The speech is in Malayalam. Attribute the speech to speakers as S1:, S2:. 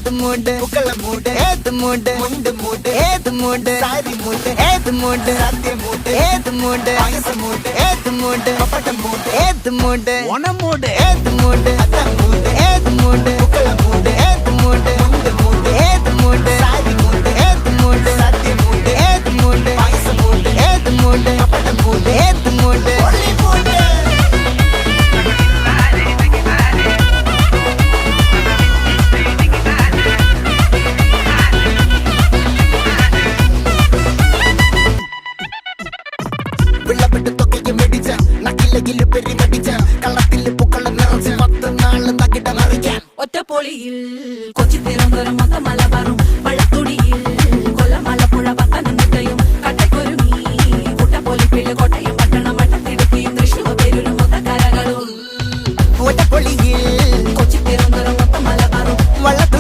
S1: ഏത് മൂട് പുക്കള മൂട് ഏത് മൂട് മുണ്ട് മൂട് ഏത് മൂട് സാരി മൂട് ഏത് മൂട് സത്യ മൂട് ഏത് മൂട് പായസ മൂട് ഏത് മൂട് പപ്പടം മൂട് ഏത് മൂട് ഓണം മൂട് ഏത് മൂട് അത്തം മൂട് ഏത് മൂട് പുക്കള മൂട് ഏത് മൂട് മുണ്ട് മൂട് ഏത് മൂട് സാരി മൂട് ഏത് മൂട് സത്യ മൂട് ഏത് മൂട് പായസ മൂട് ഏത് മൂട് പപ്പടം മൂട് ഏത് മൂട്
S2: ഒറ്റപ്പൊളിയിൽ കൊച്ചി തിരുവനന്തപുരം മൊത്തം മലബാറും വള്ളത്തുടിയിൽ